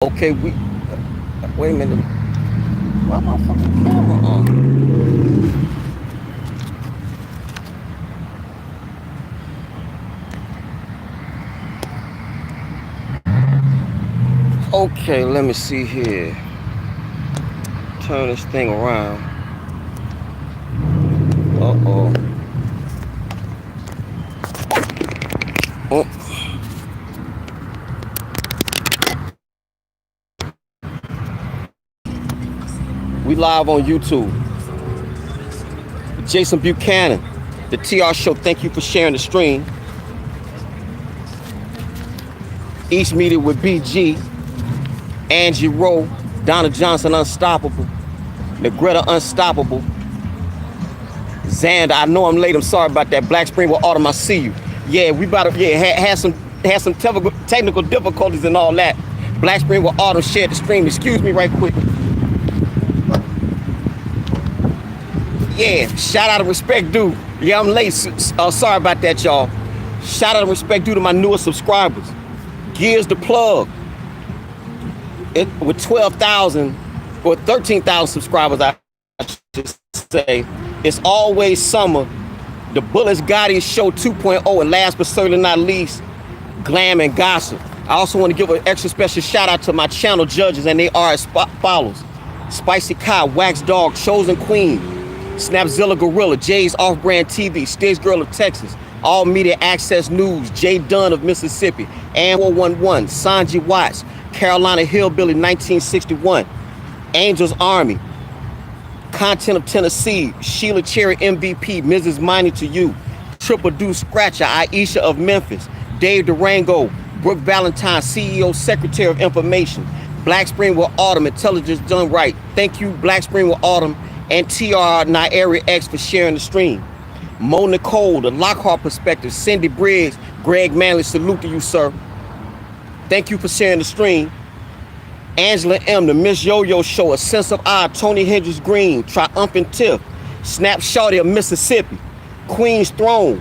Okay, wait a minute. Why my fucking camera on? Okay, let me see here. Turn this thing around. Uh-oh. Oh. We live on YouTube. Jason Buchanan, the TR Show, thank you for sharing the stream. East Media with BG, Angie Rowe, Donna Johnson, Unstoppable, Negretta, Unstoppable, Xander, I know I'm late, I'm sorry about that. Black Spring with Autumn, I see you. Yeah, we about to, had some technical difficulties and all that. Black Spring with Autumn shared the stream. Excuse me right quick. Yeah, shout out and respect due. Yeah, I'm late. Sorry about that, y'all. Shout out and respect due to my newest subscribers. Gears the plug. With 12,000 or 13,000 subscribers, I should say. It's always summer. The Bullets Gotti Show 2.0, and last but certainly not least, Glam and Gossip. I also want to give an extra special shout out to my channel judges, and they are as follows: Spicy Kai, Wax Dog, Chosen Queen, Snapzilla Gorilla, Jay's Off-Brand TV, Stage Girl of Texas, All Media Access News, Jay Dunn of Mississippi, Ann 411, Sanji Watts, Carolina Hillbilly 1961, Angels Army, Content of Tennessee, Sheila Cherry MVP, Mrs. Money to You, Triple Deuce Scratcher, Aisha of Memphis, Dave Durango, Brooke Valentine, CEO, Secretary of Information, Black Spring with Autumn, Intelligence Done Right. Thank you, Black Spring with Autumn, and TR Nairi X for sharing the stream. Mo Nicole, the Lockhart Perspective, Cindy Briggs, Greg Manley, salute to you, sir. Thank you for sharing the stream. Angela M, the Miss Yo-Yo Show, A Sense of Odd, Tony Hendricks Green, Triumphant Tiff, Snap Shorty of Mississippi, Queen's Throne,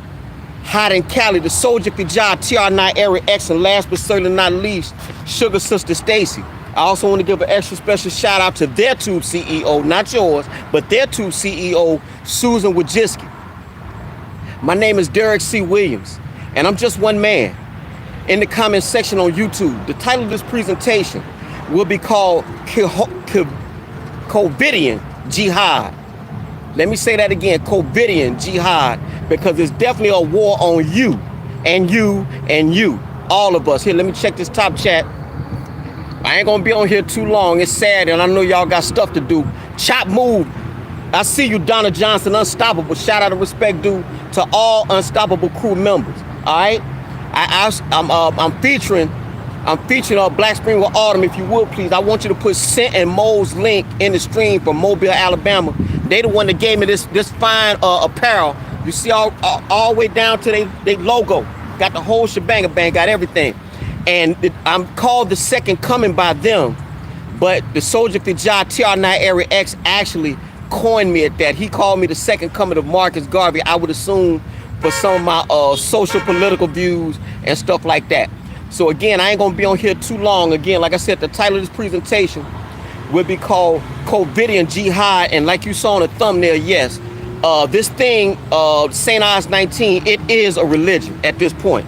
Hot in Cali, the Soldier Kajah, TR Nairi X, and last but certainly not least, Sugar Sister Stacy. I also want to give an extra special shout out to their Tube CEO, not yours, but their Tube CEO, Susan Wojcicki. My name is DerrickCWilliams, and I'm just one man. In the comment section on YouTube, the title of this presentation will be called Covidian Jihad. Let me say that again, Covidian Jihad, because it's definitely a war on you, and you, and you, all of us. Here, let me check this top chat. I ain't gonna be on here too long. It's sad, and I know y'all got stuff to do. Chop move. I see you, Donna Johnson, Unstoppable. Shout out and respect due to all Unstoppable crew members. All right. I'm featuring Black Spring with Autumn. If you would, please, I want you to put Scent and Mo's link in the stream from Mobile, Alabama. They the one that gave me this fine apparel. You see all the way down to they logo. Got the whole shebang, got everything. And I'm called the Second Coming by them, but the Soldier Kajah TR Nairi X actually coined me at that. He called me the Second Coming of Marcus Garvey, I would assume, for some of my social political views and stuff like that. So again, I ain't gonna be on here too long. Again, like I said, the title of this presentation will be called Covidian Jihad, and like you saw on the thumbnail, yes, this thing, St. Ives 19, it is a religion at this point.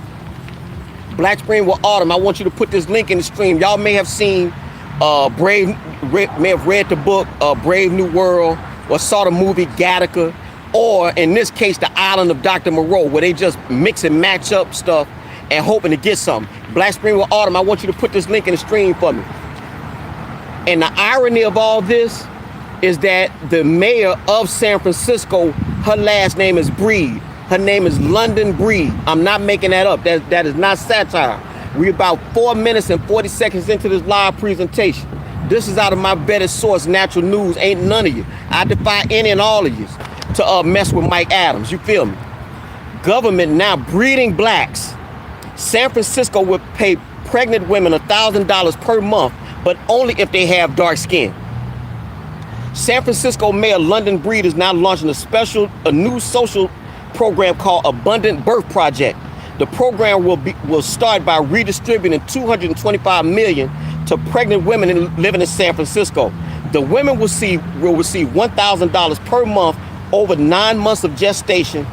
Black Spring with Autumn, I want you to put this link in the stream. Y'all may have seen may have read the book Brave New World, or saw the movie Gattaca, or in this case, The Island of Dr. Moreau, where they just mix and match up stuff and hoping to get something. Black Spring with Autumn, I want you to put this link in the stream for me. And the irony of all this is that the mayor of San Francisco, her last name is Breed. Her name is London Breed. I'm not making that up. That is not satire. We're about 4 minutes and 40 seconds into this live presentation. This is out of my vetted source, Natural News. Ain't none of you. I defy any and all of you to mess with Mike Adams. You feel me? Government now breeding blacks. San Francisco will pay pregnant women $1,000 per month, but only if they have dark skin. San Francisco Mayor London Breed is now launching a new social program called Abundant Birth Project. The program will start by redistributing $225 million to pregnant women living in San Francisco. The women will receive $1,000 per month over 9 months of gestation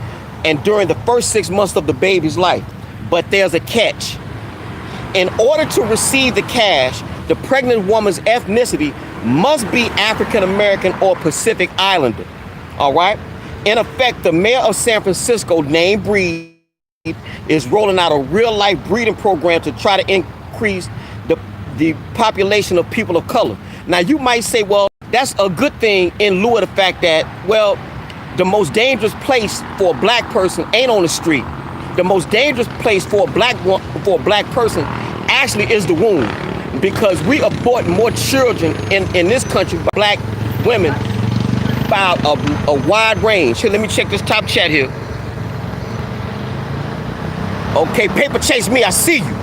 and during the first 6 months of the baby's life. But there's a catch. In order to receive the cash, the pregnant woman's ethnicity must be African American or Pacific Islander. All right? In effect, the mayor of San Francisco, named Breed, is rolling out a real-life breeding program to try to increase the population of people of color. Now, you might say, well, that's a good thing in lieu of the fact that, well, the most dangerous place for a black person ain't on the street. The most dangerous place for a black person actually is the womb, because we abort more children in this country, black women, by a wide range. Here, let me check this top chat here. Okay, Paper Chase Me, I see you.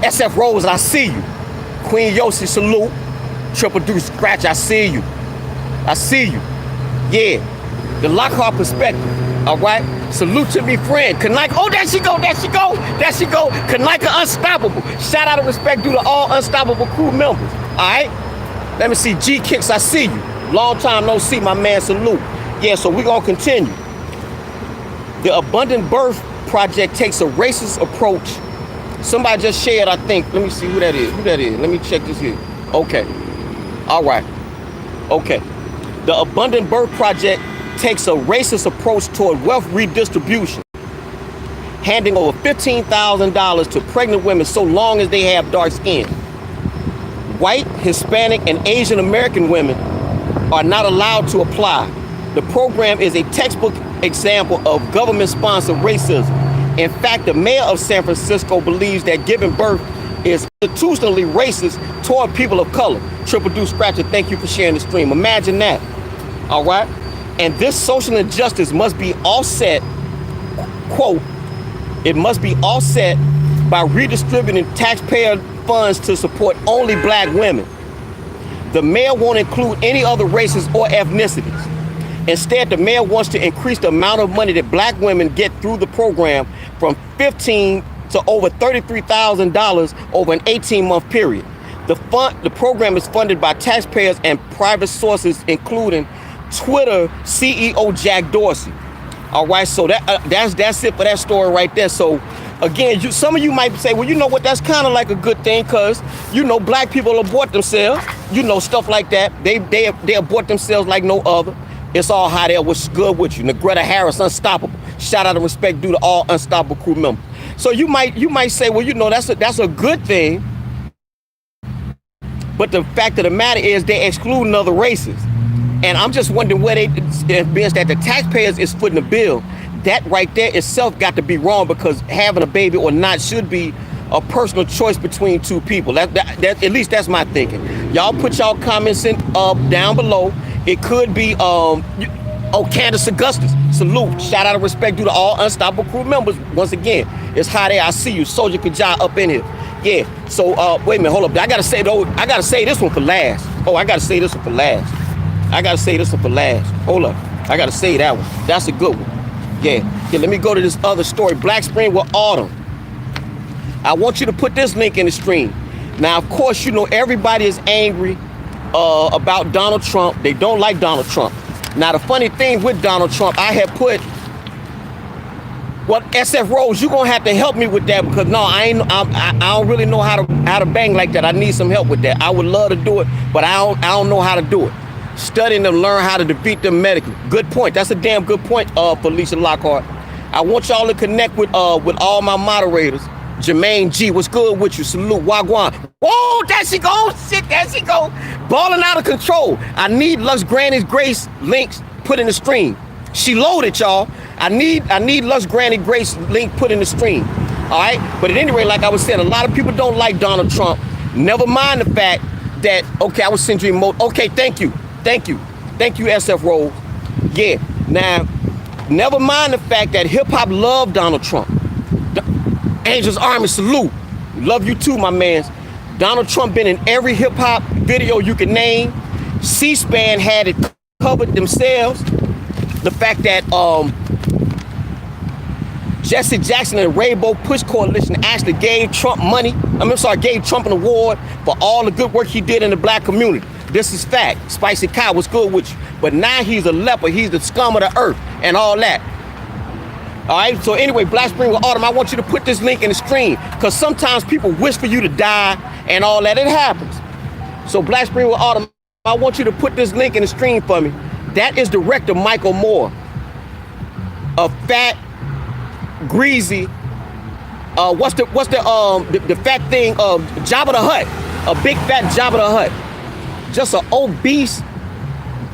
SF Rose, I see you. Queen Yossi, salute. Triple Deuce Scratch, I see you. I see you. Yeah, the Lockhart perspective. All right, salute to me friend. Kanika, oh, there she go, there she go, there she go. Kanika Unstoppable. Shout out and respect due to all Unstoppable crew members. All right, let me see. G Kicks, I see you. Long time no see, my man, salute. Yeah, so we're gonna continue. The Abundant Birth Project takes a racist approach. Somebody just shared, I think. Let me see who that is. Who that is? Let me check this here. Okay. All right. Okay. The Abundant Birth Project takes a racist approach toward wealth redistribution, handing over $15,000 to pregnant women so long as they have dark skin. White, Hispanic, and Asian American women are not allowed to apply. The program is a textbook example of government-sponsored racism. In fact, the mayor of San Francisco believes that giving birth is institutionally racist toward people of color. Triple Deuce Scratcher, thank you for sharing the stream. Imagine that. All right? And this social injustice must be offset, quote, it must be offset by redistributing taxpayer funds to support only black women. The mayor won't include any other races or ethnicities. Instead, the mayor wants to increase the amount of money that black women get through the program from $15,000 to over $33,000 over an 18-month period. The program is funded by taxpayers and private sources, including Twitter CEO Jack Dorsey. All right, so that's it for that story right there. So again, some of you might say, well, you know what, that's kind of like a good thing, because you know black people abort themselves, you know, stuff like that. They abort themselves like no other. It's all hot air. What's good with you? Negretta Harris, Unstoppable. Shout out and respect due to all Unstoppable crew members. So you might say, well, you know, that's a good thing. But the fact of the matter is they're excluding other races. And I'm just wondering where being that the taxpayers is footing the bill, that right there itself got to be wrong, because having a baby or not should be a personal choice between two people. That at least that's my thinking. Y'all put y'all comments in down below. It could be Candace Augustus, salute. Shout out and respect due to all Unstoppable crew members. Once again, it's hot air. I see you, Soldier Kajah up in here. Yeah. So wait a minute, hold up. I gotta say this one for last. Oh, I gotta say this one for last. Hold up. I gotta say that one. That's a good one. Yeah. Let me go to this other story. Black Spring with Autumn. I want you to put this link in the stream. Now, of course, you know everybody is angry about Donald Trump. They don't like Donald Trump. Now, the funny thing with Donald Trump, I have put, well, SF Rose, you're gonna have to help me with that, because no, I don't really know how to bang like that. I need some help with that. I would love to do it, but I don't know how to do it. Studying to learn how to defeat them medically. Good point. That's a damn good point, Felicia Lockhart. I want y'all to connect with all my moderators. Jermaine G, what's good with you? Salute, Wagwan. Whoa, there she go. Shit, there she go. Balling out of control. I need Lux Granny's Grace links put in the stream. She loaded, y'all. I need Lux Granny Grace link put in the stream. All right? But at any rate, like I was saying, a lot of people don't like Donald Trump. Never mind the fact that, okay, I was sending you emote. Okay, thank you. Thank you, SF Rose. Yeah, now, never mind the fact that hip-hop loved Donald Trump. Angels Army, salute. Love you too, my man. Donald Trump been in every hip-hop video you can name. C-SPAN had it covered themselves. The fact that Jesse Jackson and the Rainbow Push Coalition actually gave Trump money. Gave Trump an award for all the good work he did in the black community. This is fact. Spicy Cow, what's good with you? But now he's a leper. He's the scum of the earth and all that. All right, so anyway, Black Spring with Autumn, I want you to put this link in the stream because sometimes people wish for you to die and all that. It happens. So Black Spring with Autumn, I want you to put this link in the stream for me. That is director Michael Moore, a fat, greasy, what's the fat thing? Jabba the Hutt, a big fat Jabba the Hutt, just an obese,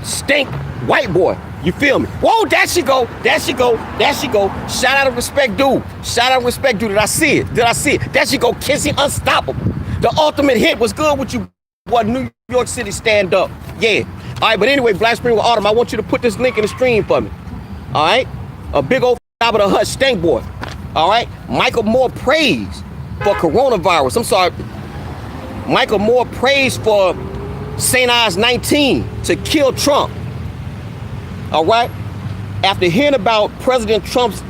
stink white boy. You feel me? Whoa, there she go. There she go. There she go. Shout out to Respect Dude. Shout out to Respect Dude. Did I see it? Did I see it? There she go. Kissing Unstoppable. The ultimate hit. Was good with you. What New York City stand up. Yeah. All right, but anyway, Black Spring with Autumn, I want you to put this link in the stream for me. All right? A big old Jabba the Hutt stank boy. All right? Michael Moore praised for coronavirus. I'm sorry. Michael Moore praised for St. Ives 19 to kill Trump. All right? After hearing about President Trump's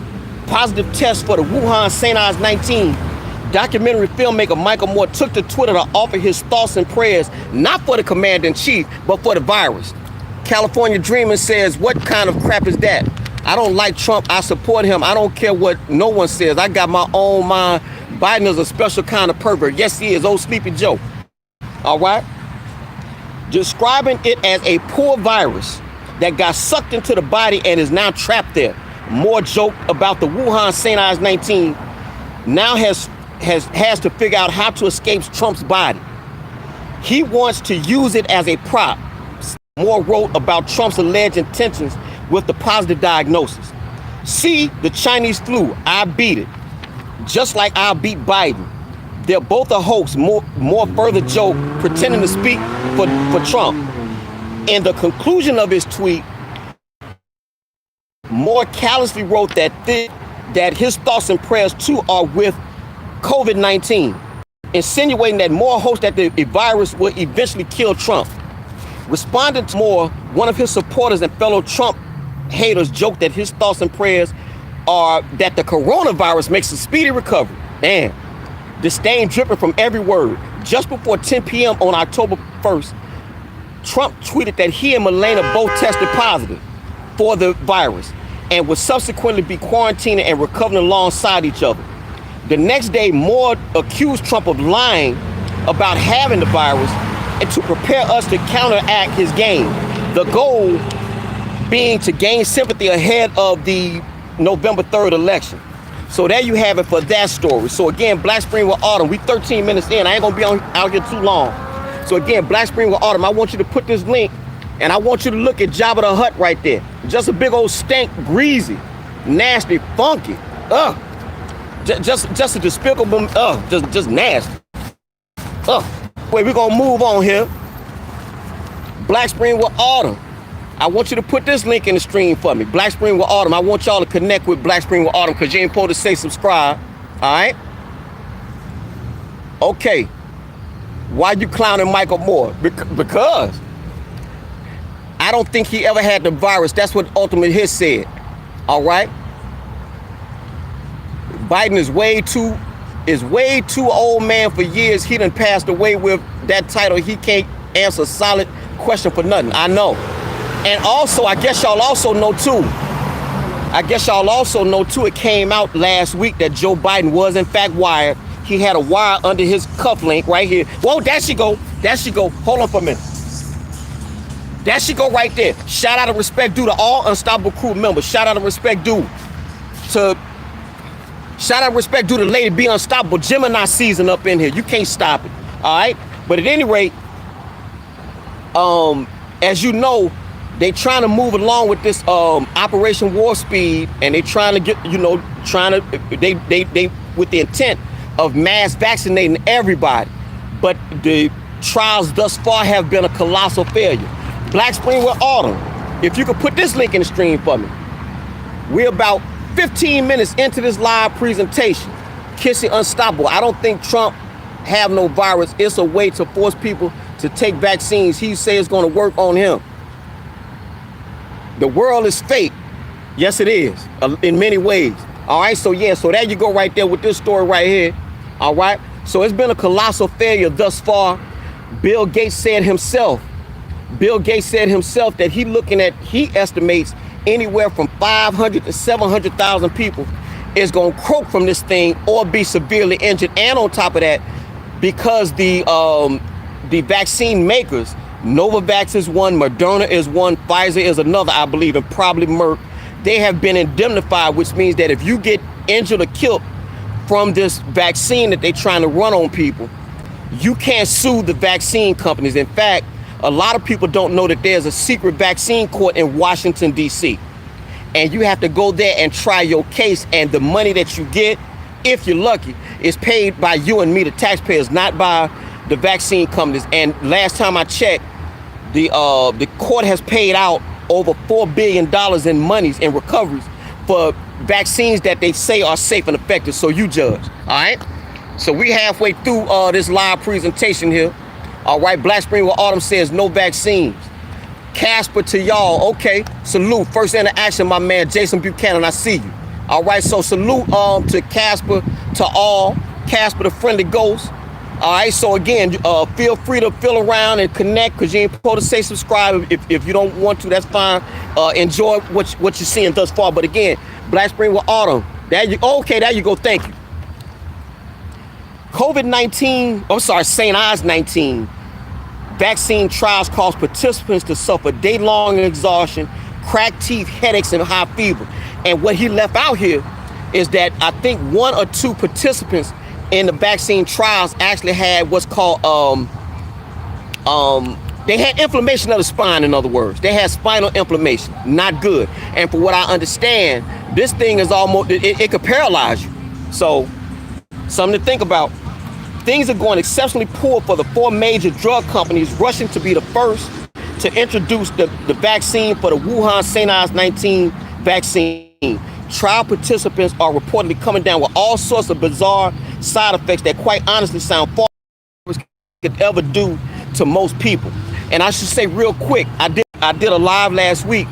positive test for the Wuhan St. Ives 19, documentary filmmaker Michael Moore took to Twitter to offer his thoughts and prayers, not for the commander-in-chief, but for the virus. California Dreamer says, what kind of crap is that? I don't like Trump. I support him. I don't care what no one says. I got my own mind. Biden is a special kind of pervert. Yes, he is. Old Sleepy Joe. All right? Describing it as a poor virus that got sucked into the body and is now trapped there. Moore joked about the Wuhan St. Ives 19 now has to figure out how to escape Trump's body. He wants to use it as a prop. Moore wrote about Trump's alleged intentions with the positive diagnosis. See, the Chinese flu, I beat it. Just like I beat Biden. They're both a hoax. More further joke, pretending to speak for Trump. In the conclusion of his tweet, Moore callously wrote that his thoughts and prayers too are with COVID-19, insinuating that Moore hopes that the virus will eventually kill Trump. Responding to Moore, one of his supporters and fellow Trump haters joked that his thoughts and prayers are that the coronavirus makes a speedy recovery. Man, disdain dripping from every word. Just before 10 p.m. on October 1st, Trump tweeted that he and Melania both tested positive for the virus and would subsequently be quarantined and recovering alongside each other. The next day, Moore accused Trump of lying about having the virus and to prepare us to counteract his game. The goal being to gain sympathy ahead of the November 3rd election. So there you have it for that story. So again, Black Spring with Autumn, we 13 minutes in. I ain't gonna be out here too long. So again, Black Spring with Autumn, I want you to put this link and I want you to look at Jabba the Hutt right there. Just a big old stank, greasy, nasty, funky. Just a despicable, just nasty. Wait, we're gonna move on here. Black Spring with Autumn. I want you to put this link in the stream for me. Black Spring with Autumn. I want y'all to connect with Black Spring with Autumn because you ain't supposed to say subscribe. All right? Okay. Why you clowning Michael Moore? Because I don't think he ever had the virus. That's what Ultimate Hit said. All right? Biden is way too old man for years. He done passed away with that title. He can't answer a solid question for nothing. I know. And also, I guess y'all also know too, it came out last week that Joe Biden was in fact wired. He had a wire under his cufflink right here. Whoa, there she go. There she go. Hold on for a minute. There she go right there. Shout out to Respect Due to all Unstoppable Crew members. Shout out to Respect Due to Lady Be Unstoppable. Gemini season up in here. You can't stop it. All right. But at any rate, as you know, they trying to move along with this Operation Warp Speed, and they trying to get, they with the intent of mass vaccinating everybody. But the trials thus far have been a colossal failure. Black Spring with Autumn. If you could put this link in the stream for me. We're about 15 minutes into this live presentation. Kissing Unstoppable. I don't think Trump have no virus. It's a way to force people to take vaccines. He says it's going to work on him. The world is fake. Yes, it is, in many ways. All right, so yeah, so there you go right there with this story right here. All right, so it's been a colossal failure thus far. Bill Gates said himself that he estimates anywhere from 500 to 700,000 people is going to croak from this thing or be severely injured. And on top of that, because the vaccine makers, Novavax is one, Moderna is one, Pfizer is another, I believe, and probably Merck, they have been indemnified, which means that if you get injured or killed from this vaccine that they're trying to run on people, you can't sue the vaccine companies. In fact, a lot of people don't know that there's a secret vaccine court in Washington, D.C. And you have to go there and try your case. And the money that you get, if you're lucky, is paid by you and me, the taxpayers, not by the vaccine companies. And last time I checked, the court has paid out over $4 billion in monies and recoveries for vaccines that they say are safe and effective. So you judge. All right. So we halfway through this live presentation here. All right. Black Spring with Autumn says no vaccines. Casper to y'all. Okay. Salute. First interaction, my man Jason Buchanan. I see you. All right. So salute to Casper, to all. Casper, the friendly ghost. All right, so again, feel free to feel around and connect, because you ain't supposed to say subscribe. If you don't want to, that's fine. Enjoy what you're seeing thus far. But again, Black Spring with Autumn. There you go. Thank you. COVID-19, St. Ives 19 vaccine trials cause participants to suffer day-long exhaustion, cracked teeth, headaches, and high fever. And what he left out here is that I think 1 or 2 participants in the vaccine trials actually had what's called they had inflammation of the spine. In other words, they had spinal inflammation. Not good. And for what I understand, this thing is almost, it could paralyze you. So something to think about. Things are going exceptionally poor for the 4 major drug companies rushing to be the first to introduce the vaccine for the Wuhan St. Ives 19 vaccine. Trial participants are reportedly coming down with all sorts of bizarre side effects that quite honestly sound far as could ever do to most people. And I should say real quick, I did a live last week,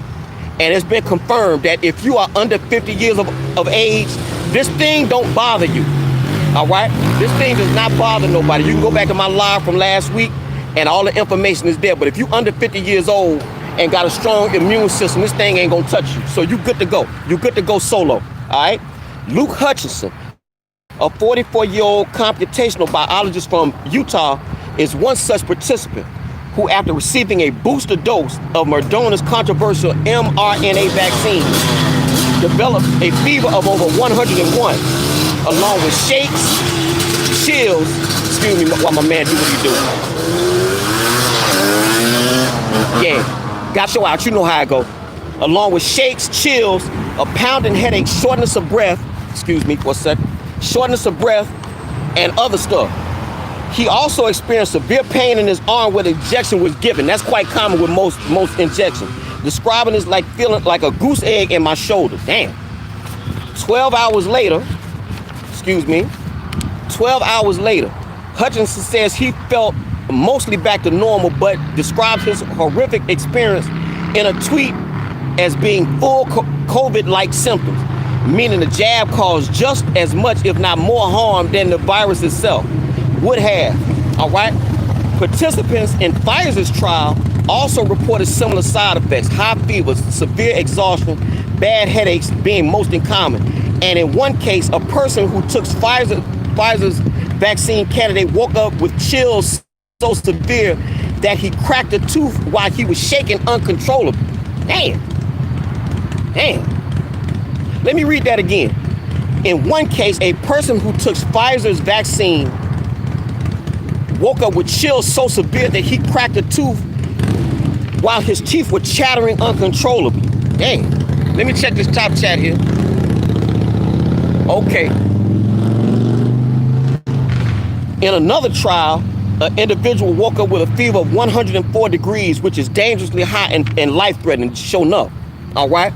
and it's been confirmed that if you are under 50 years of age, this thing don't bother you. All right? This thing does not bother nobody. You can go back to my live from last week and all the information is there. But if you under 50 years old and got a strong immune system, this thing ain't gonna touch you. So you good to go. You good to go solo. All right? Luke Hutchinson, a 44-year-old computational biologist from Utah, is one such participant who, after receiving a booster dose of Moderna's controversial mRNA vaccine, developed a fever of over 101, along with shakes, chills. Excuse me while my man do what he do. Yeah, got your out. You know how I go. Along with shakes, chills, a pounding headache, shortness of breath. Excuse me for a second. Shortness of breath and other stuff. He also experienced severe pain in his arm where the injection was given. That's quite common with most injections. Describing it like feeling like a goose egg in my shoulder. Damn. 12 hours later, 12 hours later, Hutchinson says he felt mostly back to normal, but describes his horrific experience in a tweet as being full COVID-like symptoms, meaning the jab caused just as much, if not more harm than the virus itself would have. All right. Participants in Pfizer's trial also reported similar side effects: high fevers, severe exhaustion, bad headaches being most common. And in one case, a person who took Pfizer's vaccine candidate woke up with chills so severe that he cracked a tooth while he was shaking uncontrollably. Damn. Let me read that again. In one case, a person who took Pfizer's vaccine woke up with chills so severe that he cracked a tooth while his teeth were chattering uncontrollably. Dang. Let me check this top chat here. Okay. In another trial, an individual woke up with a fever of 104 degrees, which is dangerously high and life-threatening, sure enough. All right.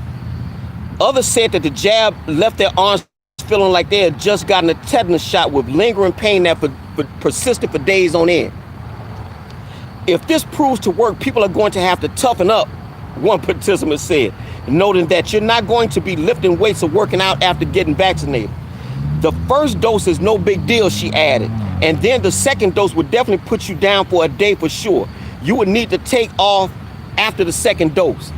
Others said that the jab left their arms feeling like they had just gotten a tetanus shot with lingering pain that persisted for days on end. If this proves to work, people are going to have to toughen up, one participant said. noting that you're not going to be lifting weights or working out after getting vaccinated. The first dose is no big deal, she added. And then the second dose would definitely put you down for a day for sure. You would need to take off after the second dose.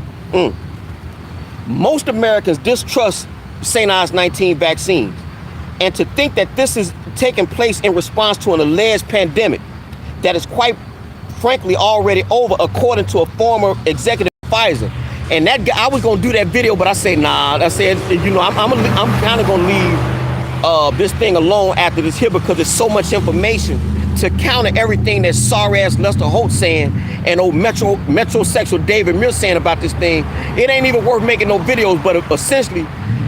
Most Americans distrust St. Ives 19 vaccines. And to think that this is taking place in response to an alleged pandemic that is quite frankly already over, according to a former executive of Pfizer. And that guy, I was gonna do that video, but I said, nah, I said, you know, I'm kind of gonna leave this thing alone after this here because there's so much information to counter everything that sorry ass Lester Holt saying and old metrosexual David Mills saying about this thing. It ain't even worth making no videos, but essentially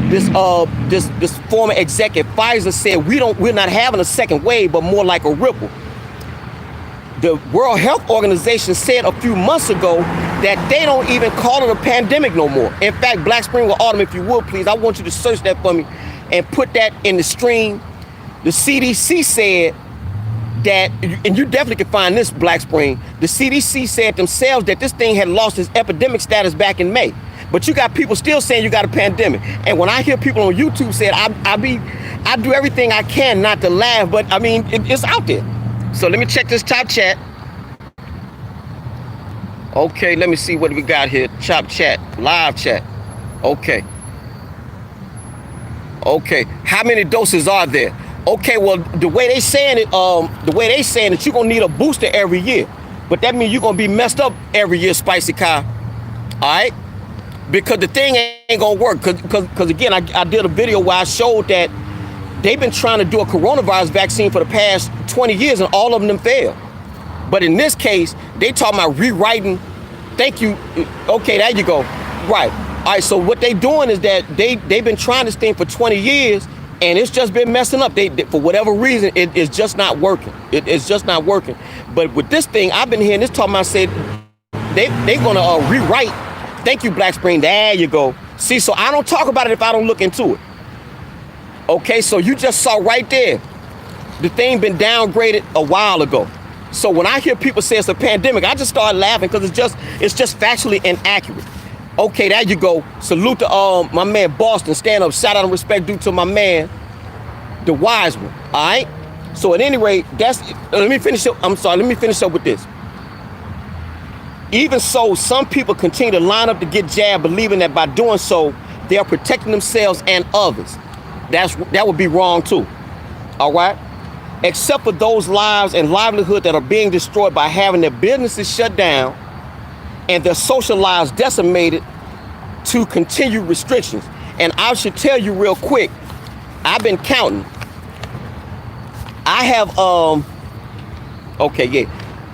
this former executive Pfizer said we're not having a second wave, but more like a ripple. The World Health Organization said a few months ago that they don't even call it a pandemic no more. In fact, Black Spring with Autumn, if you would, please, I want you to search that for me and put that in the stream. The CDC said that, and you definitely can find this, Black Spring, the CDC said themselves that this thing had lost its epidemic status back in May. But you got people still saying you got a pandemic. And when I hear people on YouTube say I do everything I can not to laugh, but I mean, it's out there. So let me check this top chat. Okay, let me see what we got here. Chop chat, live chat. Okay. Okay, how many doses are there? Okay, well, the way they saying it, you're gonna need a booster every year. But that means you're gonna be messed up every year, Spicy Kyle. All right? Because the thing ain't gonna work. Cause again, I did a video where I showed that they've been trying to do a coronavirus vaccine for the past 20 years and all of them failed. But in this case, they talking about rewriting. Thank you. Okay, there you go. Right. All right, so what they doing is that they've been trying this thing for 20 years and it's just been messing up. They for whatever reason, it's just not working. It's just not working. But with this thing, I've been hearing this talking about said they gonna rewrite. Thank you, Black Spring. There you go. See, so I don't talk about it if I don't look into it. Okay, so you just saw right there, the thing been downgraded a while ago. So when I hear people say it's a pandemic, I just start laughing because it's just factually inaccurate. Okay, there you go. Salute to my man Boston. Stand up. Shout out and respect due to my man, the wise one. All right. So at any rate, let me finish up. I'm sorry. Let me finish up with this. Even so, some people continue to line up to get jabbed, believing that by doing so, they are protecting themselves and others. That would be wrong too. All right. Except for those lives and livelihood that are being destroyed by having their businesses shut down and their social lives decimated to continue restrictions. And I should tell you real quick, I've been counting. I have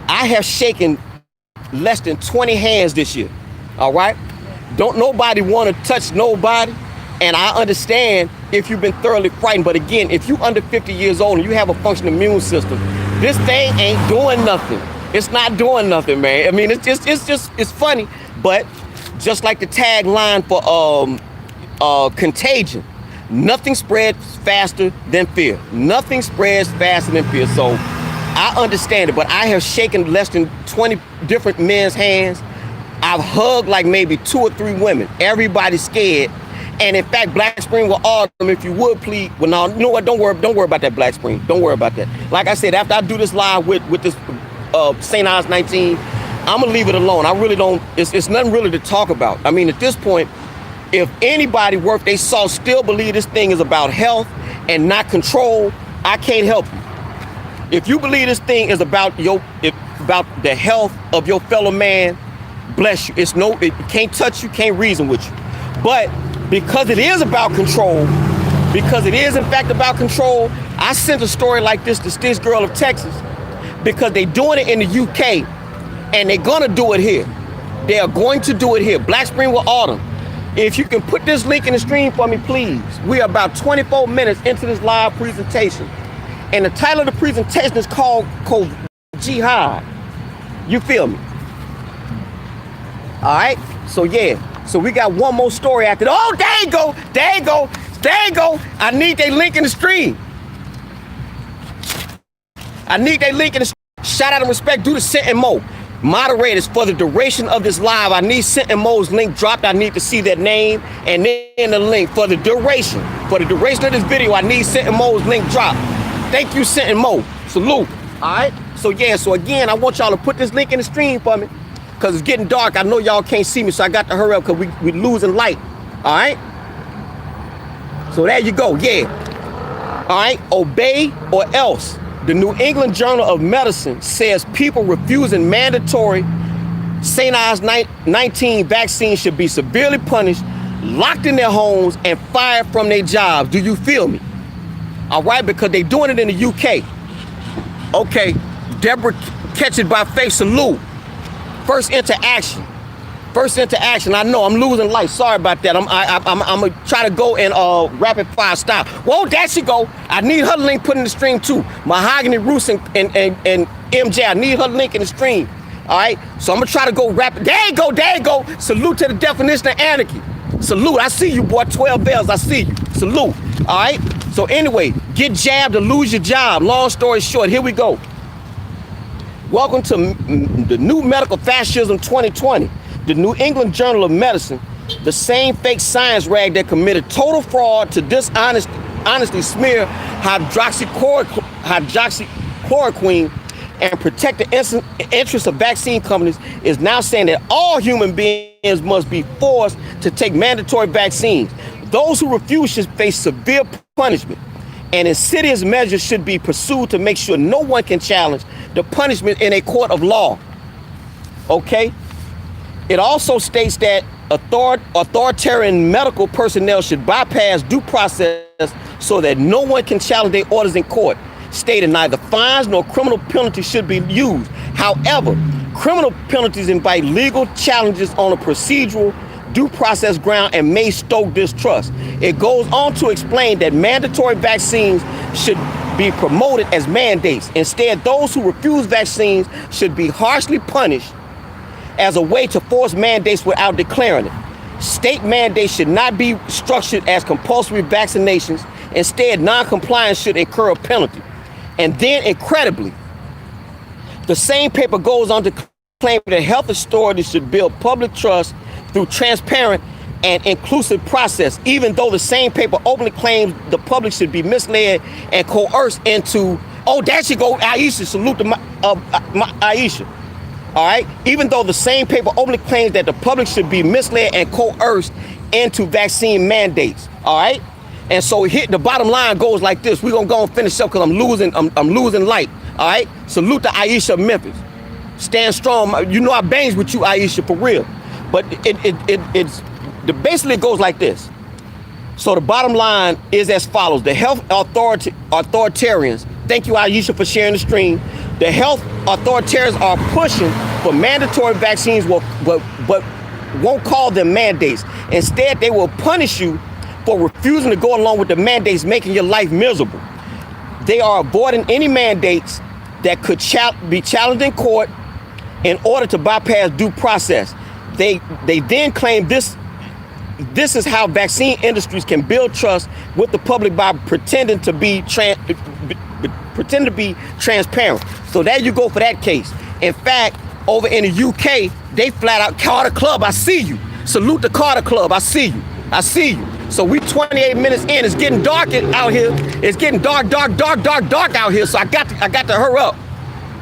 I have shaken less than 20 hands this year. All right. Don't nobody want to touch nobody. And I understand if you've been thoroughly frightened. But again, if you under 50 years old and you have a functioning immune system, this thing ain't doing nothing. It's not doing nothing, man. I mean, it's funny. But just like the tagline for Contagion, nothing spreads faster than fear. Nothing spreads faster than fear. So I understand it, but I have shaken less than 20 different men's hands. I've hugged like maybe 2 or 3 women. Everybody's scared. And in fact, Black Spring will Autumn, if you would please. Well, now, you know what? Don't worry about that, Black Spring. Don't worry about that. Like I said, after I do this live with this St. Ives 19, I'm gonna leave it alone. I really don't. It's nothing really to talk about. I mean, at this point, if anybody worth they salt still believe this thing is about health and not control, I can't help you. If you believe this thing is about the health of your fellow man, bless you. It can't touch you, can't reason with you. But because it is about control, because it is in fact about control, I sent a story like this to this girl of Texas because they're doing it in the UK and they're gonna do it here. They are going to do it here. Black Spring with Autumn. If you can put this link in the stream for me, please. We are about 24 minutes into this live presentation. And the title of the presentation is called Covidian Jihad. You feel me? All right, so yeah. So we got one more story after that. Oh, there you go. There you go. There you go. I need that link in the stream. I need that link in the stream. Shout out and respect due to Sent and Mo. Moderators, for the duration of this live, I need Sentin Mo's link dropped. I need to see that name and then the link for the duration. For the duration of this video, I need Sentin Mo's link dropped. Thank you, Sentin Mo. Salute. All right. So yeah. So again, I want y'all to put this link in the stream for me, cause it's getting dark. I know y'all can't see me, so I got to hurry up cause we losing light. All right. So there you go. Yeah. All right. Obey or else. The New England Journal of Medicine says people refusing mandatory St. Ives 19 vaccine should be severely punished, locked in their homes, and fired from their jobs. Do you feel me? All right, because they're doing it in the UK. Okay, Deborah, catch it by faith, salute. First interaction. I know I'm losing light. Sorry about that. I'm gonna try to go in rapid fire style. Whoa, there she go. I need her link put in the stream too. Mahogany Roots and MJ. I need her link in the stream. All right. So I'm gonna try to go rapid. There you go. Salute to the definition of anarchy. Salute. I see you, boy. 12 bells. I see you. Salute. All right. So anyway, get jabbed or lose your job. Long story short, here we go. Welcome to the new medical fascism 2020. The New England Journal of Medicine, the same fake science rag that committed total fraud to honestly smear hydroxychloroquine and protect the interests of vaccine companies, is now saying that all human beings must be forced to take mandatory vaccines. Those who refuse should face severe punishment, and insidious measures should be pursued to make sure no one can challenge the punishment in a court of law. Okay? It also states that authoritarian medical personnel should bypass due process so that no one can challenge their orders in court, stating neither fines nor criminal penalties should be used. However, criminal penalties invite legal challenges on a procedural due process ground and may stoke distrust. It goes on to explain that mandatory vaccines should be promoted as mandates. Instead, those who refuse vaccines should be harshly punished as a way to force mandates without declaring it. State mandates should not be structured as compulsory vaccinations. Instead, non-compliance should incur a penalty. And then, incredibly, the same paper goes on to claim that health authorities should build public trust through transparent and inclusive process, even though the same paper openly claims the public should be misled and coerced into, oh, there she go, Aisha, salute to Aisha. All right, even though the same paper openly claims that the public should be misled and coerced into vaccine mandates. All right, and so here the bottom line goes like this. We're gonna go and finish up because I'm losing light. All right, salute to Aisha Memphis. Stand strong. You know I bangs with you, Aisha, for real. But it's basically it goes like this. So the bottom line is as follows: the health authoritarians. Thank you, Aisha, for sharing the stream. The health authoritarians are pushing for mandatory vaccines, but won't call them mandates. Instead, they will punish you for refusing to go along with the mandates, making your life miserable. They are avoiding any mandates that could be challenged in court in order to bypass due process. They then claim this is how vaccine industries can build trust with the public by pretending to be transparent. So there you go for that case. In fact, over in the UK, they flat out, Carter Club, I see you. Salute the Carter Club, I see you. So we 28 minutes in, it's getting dark out here. It's getting dark out here. So I got to hurry up.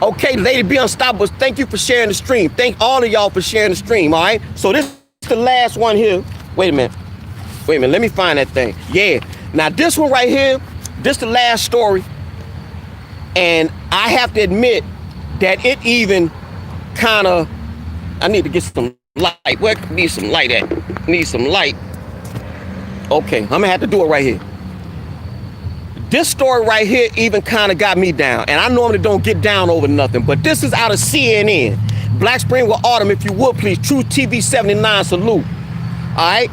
Okay, Lady Be Unstoppable, thank you for sharing the stream. Thank all of y'all for sharing the stream, all right? So this is the last one here. Wait a minute, let me find that thing. Yeah, now this one right here, this the last story. And I have to admit that it even kind of, I need to get some light. Where need some light at? Need some light. Okay, I'm gonna have to do it right here. This story right here even kind of got me down. And I normally don't get down over nothing, but this is out of CNN. Black Spring with Autumn, if you would please. Truth TV 79, salute. All right.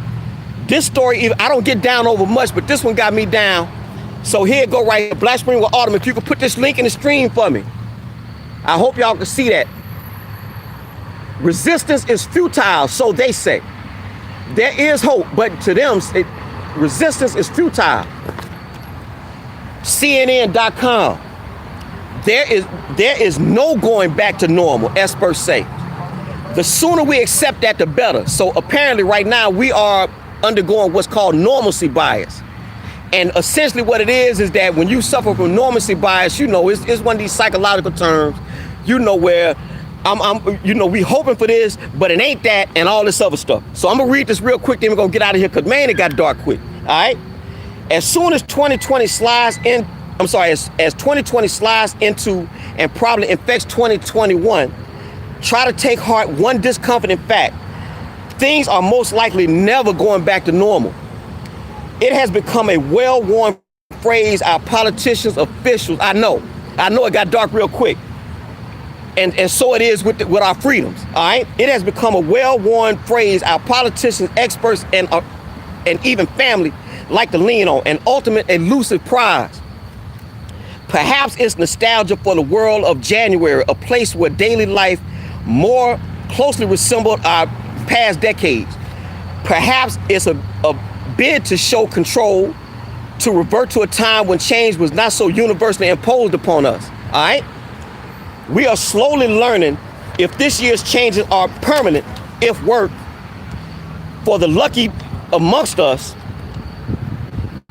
This story, I don't get down over much, but this one got me down. So here it go right here. Black Spring with Autumn. If you could put this link in the stream for me. I hope y'all can see that. Resistance is futile, so they say. There is hope, but to them, resistance is futile. CNN.com. there is no going back to normal, experts say. The sooner we accept that, the better. So apparently right now we are undergoing what's called normalcy bias. And essentially what it is that when you suffer from normalcy bias, you know, it's one of these psychological terms, you know, where you know, we hoping for this, but it ain't that, and all this other stuff. So I'm gonna read this real quick, then we're gonna get out of here, because man, it got dark quick. All right. As soon as 2020 slides in, as 2020 slides into and probably infects 2021, try to take heart one discomforting fact. Things are most likely never going back to normal. It has become a well-worn phrase our politicians, officials, I know it got dark real quick. And so it is with our freedoms, all right? It has become a well-worn phrase our politicians, experts, and even family like to lean on, an ultimate elusive prize. Perhaps it's nostalgia for the world of January, a place where daily life more closely resembled our past decades. Perhaps it's a bid to show control, to revert to a time when change was not so universally imposed upon us, all right? We are slowly learning if this year's changes are permanent, if work for the lucky amongst us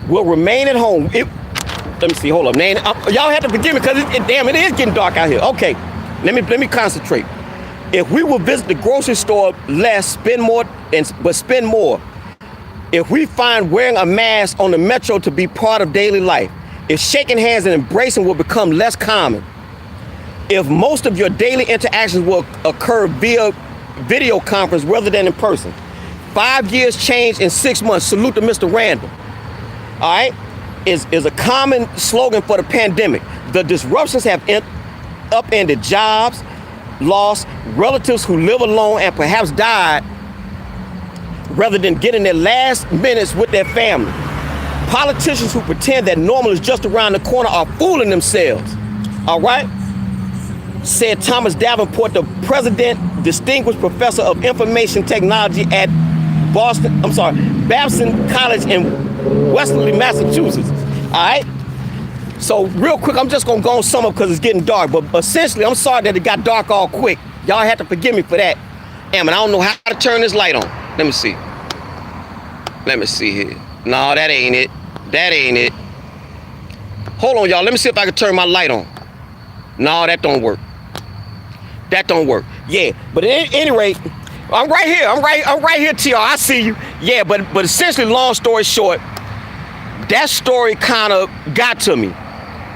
will remain at home. Let me see, hold up, man. Y'all have to forgive me because damn, it is getting dark out here. Okay, let me concentrate. If we will visit the grocery store less, spend more, but spend more. If we find wearing a mask on the metro to be part of daily life, if shaking hands and embracing will become less common, if most of your daily interactions will occur via video conference rather than in person. 5 years change in 6 months. Salute to Mr. Randall. All right, is a common slogan for the pandemic. The disruptions have upended jobs, lost relatives who live alone and perhaps died rather than getting their last minutes with their family. Politicians who pretend that normal is just around the corner are fooling themselves. All right, said Thomas Davenport, the president, distinguished professor of information technology at Babson College in Westerly, Massachusetts. All right. So real quick, I'm just gonna go on sum up because it's getting dark. But essentially, I'm sorry that it got dark all quick. Y'all have to forgive me for that. Damn it, I don't know how to turn this light on. Let me see. Let me see here. No, that ain't it. That ain't it. Hold on, y'all. Let me see if I can turn my light on. No, that don't work. That don't work. Yeah, but at any rate, I'm right here. I'm right here, TR. I see you. Yeah, but essentially, long story short, that story kind of got to me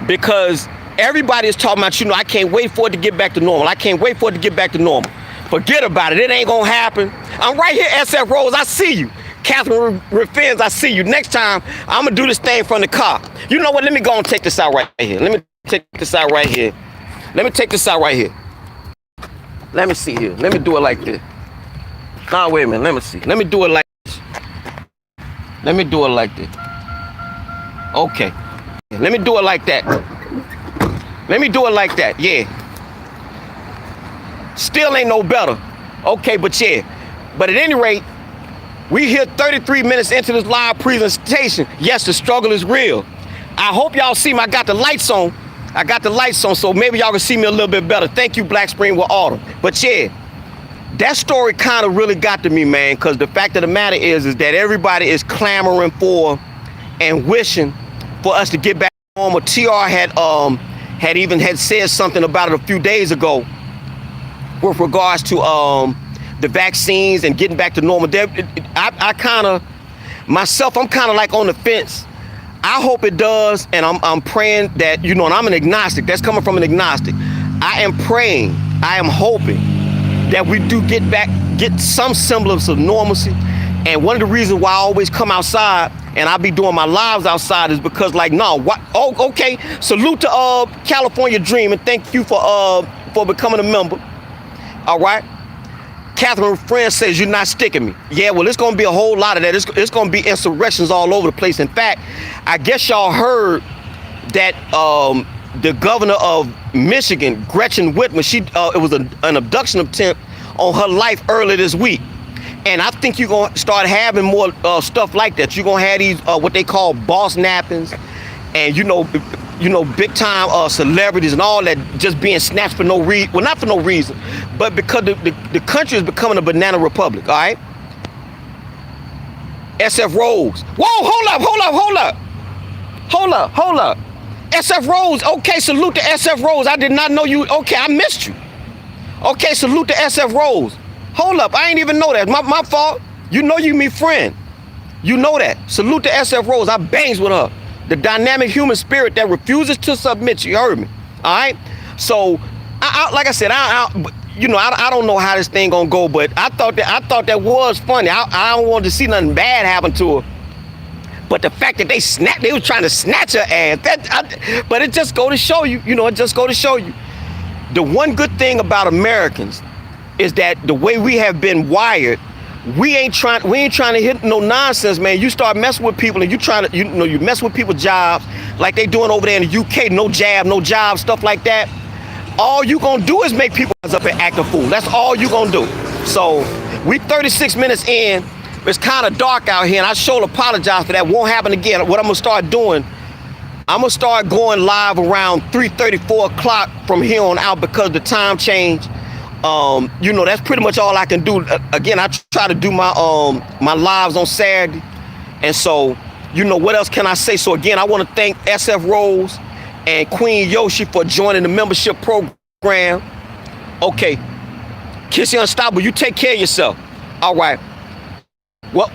because everybody is talking about, you know, I can't wait for it to get back to normal. I can't wait for it to get back to normal. Forget about it. It ain't gonna happen. I'm right here, SF Rose. I see you. Catherine Refins, I see you. Next time, I'm gonna do this thing from the car. You know what? Let me go and take this out right here. Let me take this out right here. Let me take this out right here. Let me see here. Let me do it like this. Nah, wait a minute. Let me see. Let me do it like this. Let me do it like this. Okay. Let me do it like that. Let me do it like that. Yeah. Still ain't no better. Okay, but yeah. But at any rate, we here 33 minutes into this live presentation. Yes, the struggle is real. I hope y'all see me. I got the lights on. So maybe y'all can see me a little bit better. Thank you, Black Spring with Autumn. But yeah, that story kind of really got to me, man, because the fact of the matter is that everybody is clamoring for and wishing for us to get back to normal. TR had said something about it a few days ago with regards to the vaccines and getting back to normal. I'm kind of like on the fence. I hope it does, and I'm praying that, you know, and I'm an agnostic. That's coming from an agnostic. I am praying, I am hoping that we do get some semblance of normalcy. And one of the reasons why I always come outside and I be doing my lives outside is because, like, no, what? Oh, okay. Salute to California Dream, and thank you for becoming a member. All right. Catherine Friend says you're not sticking me. Yeah, well, it's gonna be a whole lot of that. It's gonna be insurrections all over the place. In fact, I guess y'all heard that the governor of Michigan, Gretchen Whitmer, it was an abduction attempt on her life earlier this week. And I think you're gonna start having more stuff like that. You're gonna have these what they call boss nappings, and you know you know, big time celebrities and all that just being snatched for no reason. Well, not for no reason, but because the country is becoming a banana republic, all right? SF Rose. Whoa, hold up. SF Rose, okay, salute to SF Rose. I did not know you, okay, I missed you. Okay, salute to SF Rose. Hold up, I ain't even know that, my fault. You know you me friend. You know that. Salute to SF Rose, I bangs with her. The dynamic human spirit that refuses to submit, you heard me, all right? So, like I said, you know, I don't know how this thing gonna go, but I thought that was funny. I don't want to see nothing bad happen to her. But the fact that they was trying to snatch her ass, but it just go to show you, you know, it just go to show you. The one good thing about Americans is that the way we have been wired, we ain't trying to hit no nonsense, man. You start messing with people and you mess with people's jobs like they doing over there in the UK, no jab, no job, stuff like that. All you gonna do is make people up and act a fool. That's all you gonna do. So we 36 minutes in. It's kind of dark out here, and I sure apologize for that. Won't happen again. What I'm gonna start doing, I'm gonna start going live around 3:30, 4 o'clock from here on out because the time change. You know, that's pretty much all I can do. Again, I try to do my lives on Saturday, and so you know what else can I say? So again, I want to thank SF Rose and Queen Yoshi for joining the membership program. Okay, Kissy Unstoppable, you take care of yourself. All right. Well,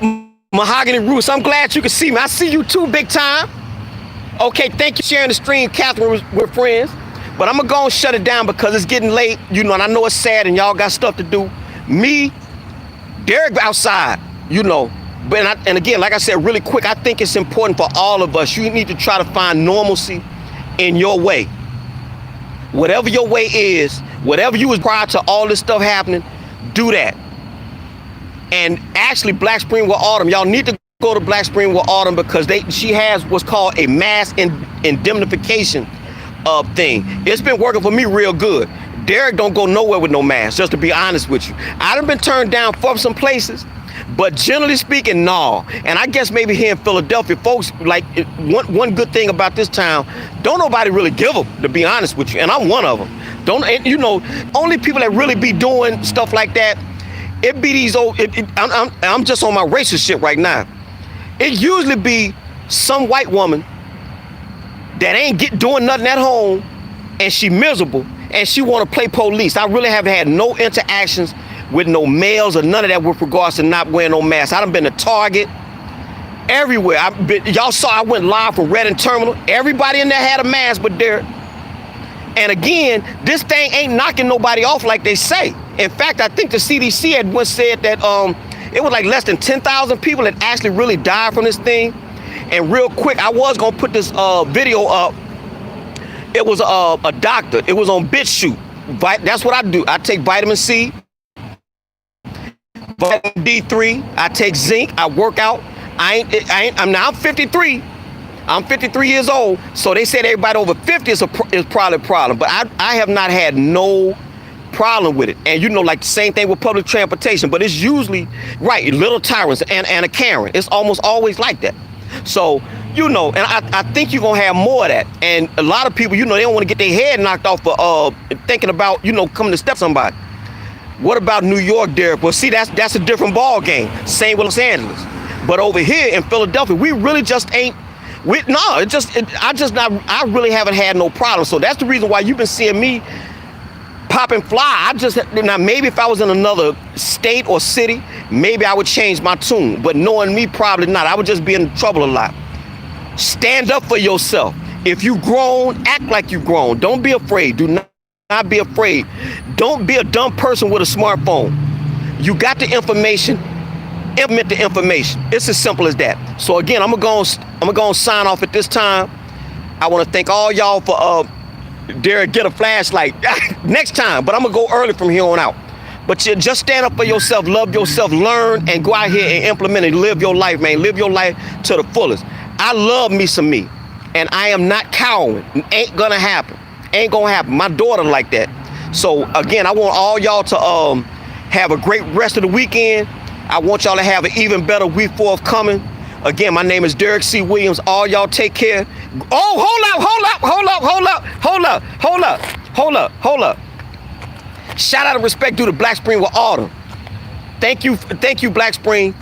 Mahogany Roots, I'm glad you can see me. I see you too, big time. Okay, thank you for sharing the stream, Catherine, with friends. But I'm gonna go and shut it down because it's getting late, you know, and I know it's sad and y'all got stuff to do. Me, Derrick outside, you know. And again, like I said, really quick, I think it's important for all of us. You need to try to find normalcy in your way. Whatever your way is, whatever you was prior to all this stuff happening, do that. And actually, Black Spring with Autumn, y'all need to go to Black Spring with Autumn because she has what's called a mass indemnification thing. It's been working for me real good. Derrick don't go nowhere with no mask, just to be honest with you. I done been turned down for some places, but generally speaking, no. And I guess maybe here in Philadelphia, folks, like one good thing about this town, don't nobody really give them, to be honest with you. And I'm one of them. You know, only people that really be doing stuff like that, it be these old, I'm just on my racist shit right now. It usually be some white woman that ain't doing nothing at home and she miserable and she want to play police. I really haven't had no interactions with no males or none of that with regards to not wearing no mask. I done been to Target, everywhere. Y'all saw I went live from Reading Terminal. Everybody in there had a mask but Derrick. And again, this thing ain't knocking nobody off like they say. In fact, I think the CDC had once said that it was like less than 10,000 people that actually really died from this thing. And real quick, I was gonna put this video up. It was a doctor. It was on BitChute. That's what I do. I take vitamin C, vitamin D3. I take zinc. I work out. I'm 53. I'm 53 years old. So they said everybody over 50 is probably a problem. But I have not had no problem with it. And you know, like the same thing with public transportation. But it's usually, right, little tyrants and a Karen. It's almost always like that. So, you know, and I think you're going to have more of that. And a lot of people, you know, they don't want to get their head knocked off for thinking about, you know, coming to step somebody. What about New York, Derrick? Well, see, that's a different ball game. Same with Los Angeles. But over here in Philadelphia, we really just ain't. I really haven't had no problem. So that's the reason why you've been seeing me pop and fly. Now maybe if I was in another state or city, maybe I would change my tune. But knowing me, probably not. I would just be in trouble a lot. Stand up for yourself. If you grown, act like you grown. Don't be afraid. Do not be afraid. Don't be a dumb person with a smartphone. You got the information. Implement the information. It's as simple as that. So again, I'm gonna go and sign off at this time. I want to thank all y'all for Derrick, get a flashlight next time, but I'm gonna go early from here on out. But you just stand up for yourself, love yourself, learn, and go out here and implement and live your life, man. Live your life to the fullest. I love me some me, and I am not cowering. Ain't gonna happen. Ain't gonna happen. My daughter like that. So again, I want all y'all to have a great rest of the weekend. I want y'all to have an even better week forthcoming. Again, my name is Derrick C. Williams. All y'all take care. Oh, hold up. Shout out and respect due to Black Spring with Autumn. Thank you, Black Spring.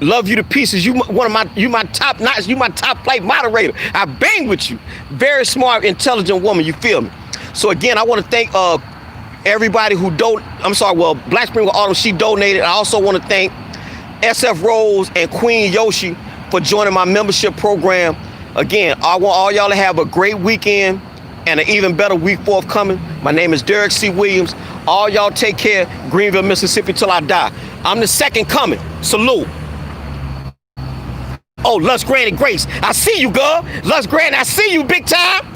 Love you to pieces. You my top notch. You my top flight moderator. I bang with you. Very smart, intelligent woman. You feel me? So again, I want to thank everybody who Black Spring with Autumn, she donated. I also want to thank SF Rose and Queen Yoshi for joining my membership program. Again, I want all y'all to have a great weekend and an even better week forthcoming. My name is Derrick C. Williams. All y'all take care. Greenville, Mississippi till I die. I'm the second coming. Salute. Oh, Lust Granny Grace. I see you, girl. Lust Granny, I see you big time.